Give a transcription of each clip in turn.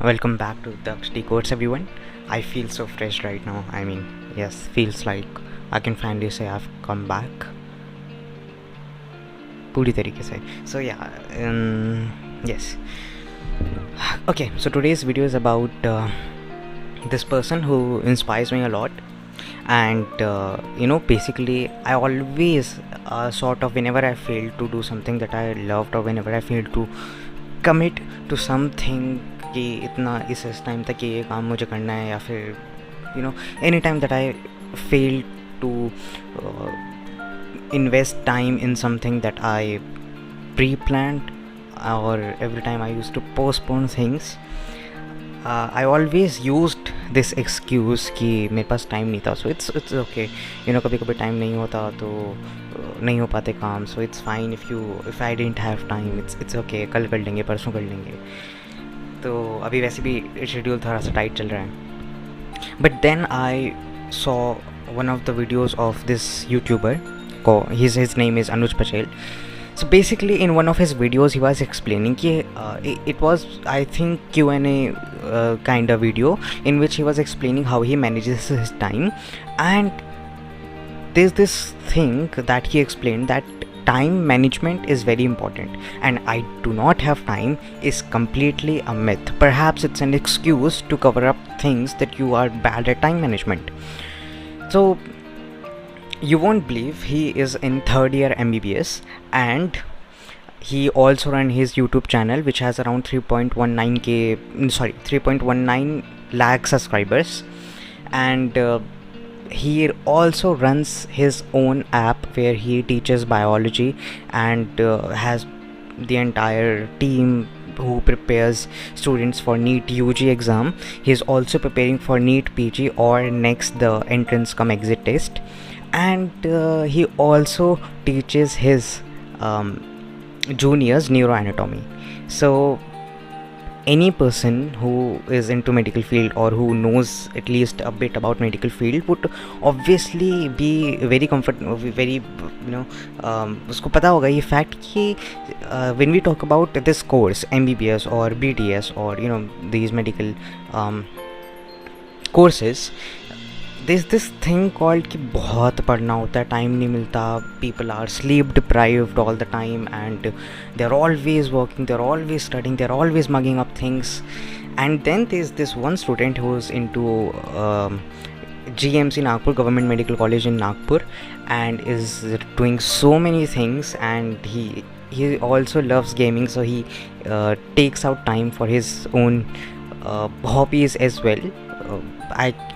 Welcome back to Daksh Decodes, everyone. I feel so fresh right now. Yes, feels like I can finally say I've come back. पूरी तरीके से. So yeah, yes. Okay, so today's video is about this person who inspires me a lot. And basically I always sort of, whenever I fail to do something that I loved, or whenever I fail to commit to something कि इतना इस time तक ये काम मुझे करना है, या फिर any time that I fail to invest time in something that I pre-planned, or every time I used to postpone things, I always used this excuse कि मेरे पास टाइम नहीं था. So it's okay, कभी कभी टाइम नहीं होता तो नहीं हो पाते काम. So it's fine if I didn't have time. It's okay, कल कर लेंगे, परसों कर लेंगे. तो अभी वैसे भी शेड्यूल थोड़ा सा टाइट चल रहा है. But then I saw one of the videos of this YouTuber. His name is Anuj Patel. So basically in one of his videos he was explaining it was, I think, Q&A kind of video, in which he was explaining how he manages his time. And there's this thing that he explained, that time management is very important, and I do not have time is completely a myth. Perhaps it's an excuse to cover up things that you are bad at time management. So you won't believe, he is in third year MBBS, and he also run his YouTube channel, which has around 3.19 lakh subscribers. And he also runs his own app where he teaches biology, and has the entire team who prepares students for NEET UG exam. He is also preparing for NEET PG, or next the entrance cum exit test. And he also teaches his juniors neuroanatomy. So any person who is into medical field, or who knows at least a bit about medical field, would obviously be very उसको पता होगा ये fact कि when we talk about this course, MBBS or BDS, or these medical courses, there's this thing called कि बहुत पढ़ना होता है, टाइम नहीं मिलता, people are sleep deprived all the time, and they're always working, they're always studying, they're always mugging up things. And then there's this one student who's into GMC Nagpur, Government Medical College in Nagpur, and is doing so many things. And he also loves gaming, so he takes out time for his own hobbies as well.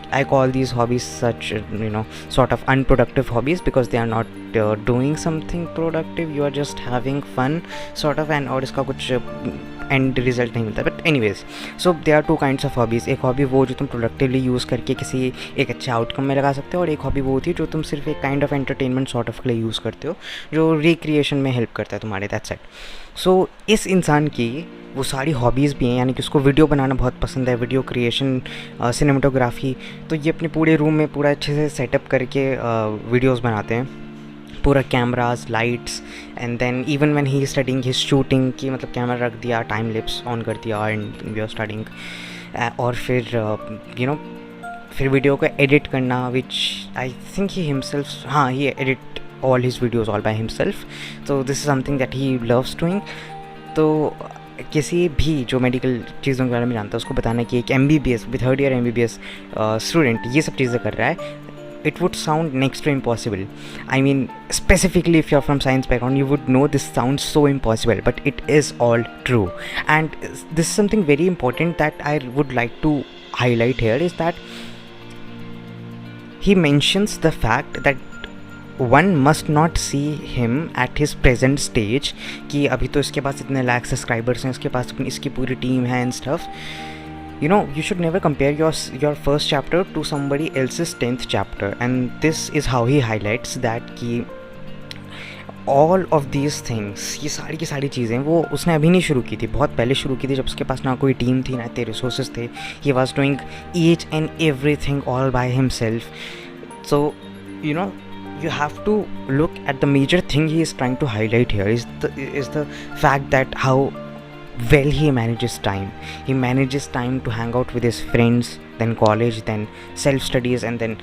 I call these hobbies such sort of unproductive hobbies, because they are not doing something productive. You are just having fun sort of, and और इसका कुछ end result नहीं मिलता. But anyways, so there are two kinds of hobbies. एक hobby वो जो तुम productively use करके किसी एक अच्छे outcome में लगा सकते हो, और एक hobby वो होती है जो तुम सिर्फ एक kind of entertainment sort of के लिए use करते हो, जो recreation में help करता है तुम्हारे. That's it. So इस इंसान की वो सारी हॉबीज़ भी हैं, यानी कि उसको वीडियो बनाना बहुत पसंद है, वीडियो क्रिएशन, सिनेमेटोग्राफी. तो ये अपने पूरे रूम में पूरा अच्छे से सेटअप करके वीडियोस बनाते हैं, पूरा cameras, lights. And then even when he studying, he shooting की, मतलब कैमरा रख दिया, टाइम लिप्स ऑन कर दिया, एंड वी आर स्टडिंग. और फिर फिर वीडियो को एडिट करना, which I think he himself, he edit all his videos all by himself. तो this is something that he loves doing. तो किसी भी जो मेडिकल चीज़ों के बारे में जानता है, उसको बताना कि एक MBBS, third year MBBS student ये सब चीज़ें कर रहा है, it would sound next to impossible. I mean, specifically if you're from science background, you would know this sounds so impossible, but it is all true. And this is something very important that I would like to highlight here, is that he mentions the fact that one must not see him at his present stage, कि अभी तो इसके पास इतने lakh subscribers हैं, इसके पास इसकी पूरी team है and stuff. You should never compare your first chapter to somebody else's 10th chapter. And this is how he highlights that कि all of these things, ये सारी की सारी चीज़ें वो उसने अभी नहीं शुरू की थी, बहुत पहले शुरू की थी, जब उसके पास ना कोई टीम थी, ना इतने रिसोर्सेज थे. He was doing each and everything all by himself. So you have to look at the major thing he is trying to highlight here, is the fact that how well he manages time. He manages time to hang out with his friends, then college, then self studies, and then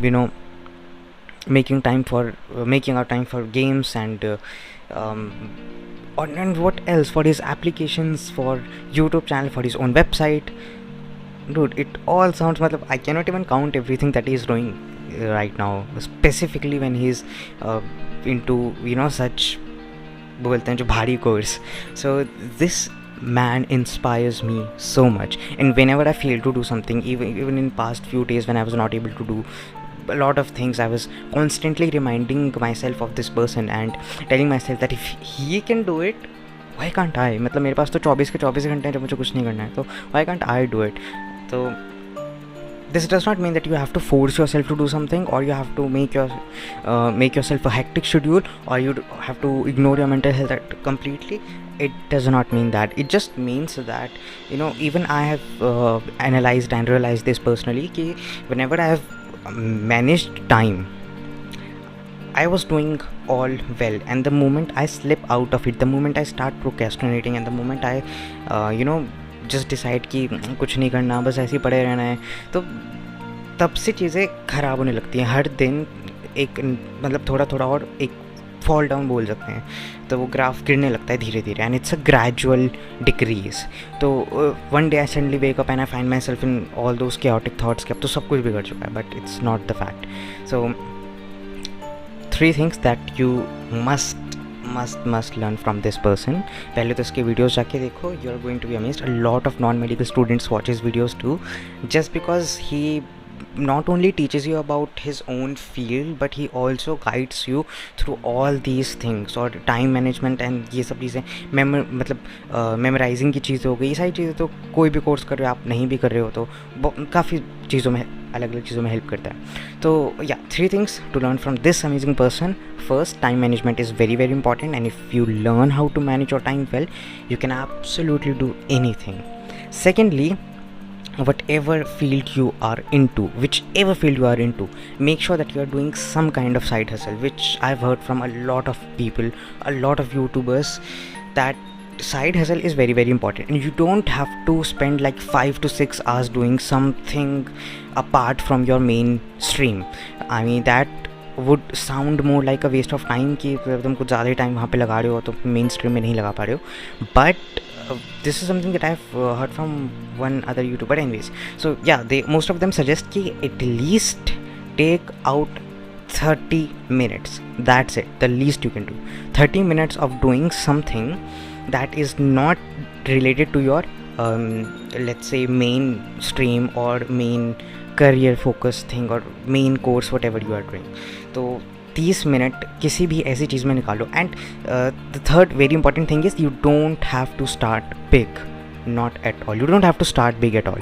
you know making out time for games um, and what else, for his applications, for YouTube channel, for his own website. Dude, it all sounds, matlab, I cannot even count everything that he's doing right now, specifically when he's into such बोलते हैं जो भारी course. So this man inspires me so much, and whenever I fail to do something, even in past few days when I was not able to do a lot of things, I was constantly reminding myself of this person and telling myself that if he can do it, why can't I? मतलब मेरे पास तो 24 के 24 घंटे हैं जब मुझे कुछ नहीं करना है, तो why can't I do it? So this does not mean that you have to force yourself to do something, or you have to make yourself a hectic schedule, or you have to ignore your mental health completely. It does not mean that. It just means that even I have analyzed and realized this personally कि whenever I have managed time, I was doing all well, and the moment I slip out of it, the moment I start procrastinating, and the moment I just decide कि कुछ नहीं करना, बस ऐसे ही पड़े रहना है, तो तब से चीज़ें ख़राब होने लगती हैं. हर दिन एक मतलब थोड़ा थोड़ा और एक फॉल डाउन बोल सकते हैं, तो वो ग्राफ गिरने लगता है धीरे धीरे, and it's a gradual decrease. तो one day I suddenly wake up and I find myself in all those chaotic thoughts कि अब तो सब कुछ बिगड़ चुका है, but it's not the fact. So 3 things that you must learn from this person. पहले तो इसके वीडियोस जाके देखो, you are going to be amazed. A lot of non-medical students watch his videos too, just because he not only teaches you about his own field, but he also guides you through all these things, और time management and ये सब चीज़ें मतलब memorizing की चीज़ें हो गई, ये सारी चीज़ें तो कोई भी कोर्स कर रहे हो आप, नहीं भी कर रहे हो तो काफ़ी चीज़ों में अलग अलग चीज़ों में हेल्प करता है. तो या 3 things to learn from this amazing person. First, time management is very very important, and if you learn how to manage your time well, you can absolutely do anything. Secondly, whatever field you are into, whichever field you are into, make sure that you are doing some kind of side hustle, which I've heard from a lot of people, a lot of YouTubers, that side hustle is very very important, and you don't have to spend like 5 to 6 hours doing something apart from your main stream. I mean, that would sound more like a waste of time कि तुम कुछ ज़्यादा ही time वहाँ पे लगा रहे हो तो मेन स्ट्रीम में नहीं लगा पा रहे हो. But this is something that I've heard from one other YouTuber anyways. So yeah, most of them suggest कि at least take out 30 minutes. That's it, the least you can do. 30 minutes of doing something that is not related to your let's say main stream or main career focus thing or main course, whatever you are doing. तो 30 minute किसी भी ऐसी चीज़ में निकालो. And the third very important thing is, you don't have to start big, not at all. You don't have to start big at all.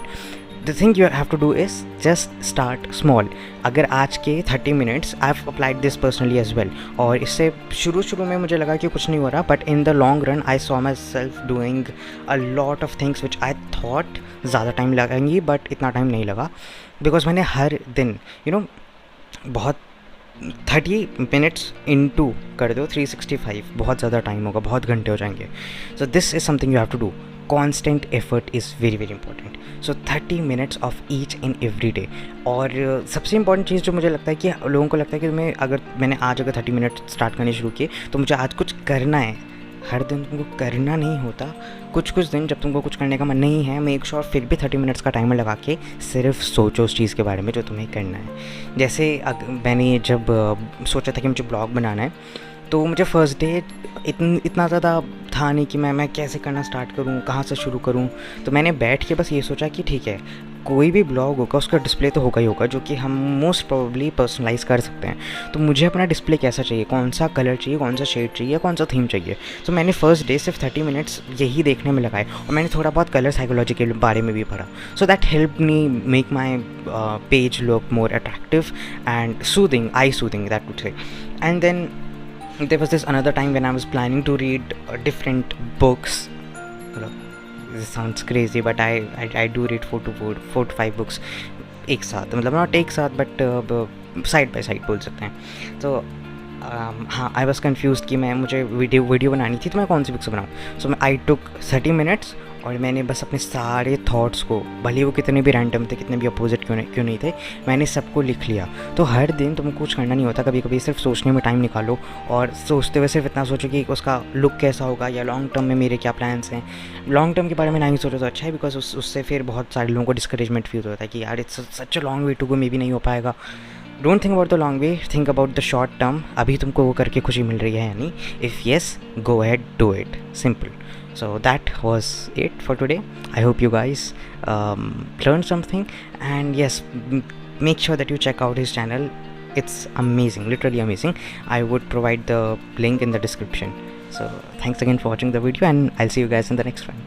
The thing you have to do is just start small. अगर आज के 30 minutes I have applied this personally as well, और इससे शुरू में मुझे लगा कि कुछ नहीं हो रहा, but in the long run I saw my self doing a lot of things which I thought ज़्यादा टाइम लगेंगी, बट इतना टाइम नहीं लगा, बिकॉज मैंने हर दिन बहुत 30 मिनट्स इंटू कर दो 365, बहुत ज़्यादा टाइम होगा, बहुत घंटे हो जाएंगे. So this is something you have to do. Constant effort is very very important. So 30 minutes of each and every day. और सबसे इंपॉर्टेंट चीज़ जो मुझे लगता है कि लोगों को लगता है कि मैंने आज अगर 30 मिनट स्टार्ट करने शुरू किए तो मुझे आज कुछ करना है. हर दिन तुमको करना नहीं होता. कुछ दिन जब तुमको कुछ करने का मन नहीं है, मेक श्योर फिर भी 30 मिनट्स का टाइमर लगा के सिर्फ सोचो उस चीज़ के बारे में जो तुम्हें करना है. जैसे मैंने जब सोचा था कि मुझे ब्लॉग बनाना है, तो मुझे फर्स्ट डे इतना ज़्यादा था नहीं कि मैं कैसे करना स्टार्ट करूँ, कहाँ से शुरू करूँ. तो मैंने बैठ के बस ये सोचा कि ठीक है, कोई भी ब्लॉग होगा उसका डिस्प्ले तो होगा ही होगा, जो कि हम मोस्ट प्रोबेबली पर्सनलाइज़ कर सकते हैं. तो मुझे अपना डिस्प्ले कैसा चाहिए, कौन सा कलर चाहिए, कौन सा शेड चाहिए, कौन सा थीम चाहिए. तो मैंने फर्स्ट डे सिर्फ 30 मिनट्स यही देखने में लगाए, और मैंने थोड़ा बहुत कलर साइकोलॉजी के बारे में भी पढ़ा. So that help me make my page look more attractive and soothing, I soothing that would say. And then there was this another time when I was planning to read different books. This sounds crazy, but I do read 4 to 5 books एक साथ, मतलब not एक साथ but side by side बोल सकते हैं. तो हाँ, आई वॉज कन्फ्यूज कि मुझे वीडियो बनानी थी, तो मैं कौन सी बुक से बनाऊँ। सो आई टुक 30 मिनट्स और मैंने बस अपने सारे थॉट्स को, भले वो कितने भी रैंडम थे, कितने भी अपोजिट क्यों नहीं थे, मैंने सबको लिख लिया। तो हर दिन तुमको कुछ करना नहीं होता, कभी कभी सिर्फ सोचने में टाइम निकालो और सोचते हुए सिर्फ इतना सोचो कि उसका लुक कैसा होगा या लॉन्ग टर्म में मेरे क्या प्लान्स हैं। लॉन्ग टर्म के बारे में नहीं सोचो तो अच्छा है, बिकॉज उससे फिर बहुत सारे लोगों को डिस्करेजमेंट फील होता है कि यार it's such a long way to go, maybe नहीं हो पाएगा। Don't think about the long way, think about the short term. अभी तुमको वो करके खुशी मिल रही है या नहीं? If yes, go ahead, do it, simple. So that was it for today. I hope you guys learned something, and yes, make sure that you check out his channel. It's amazing, literally amazing. I would provide the link in the description. So thanks again for watching the video, and I'll see you guys in the next one.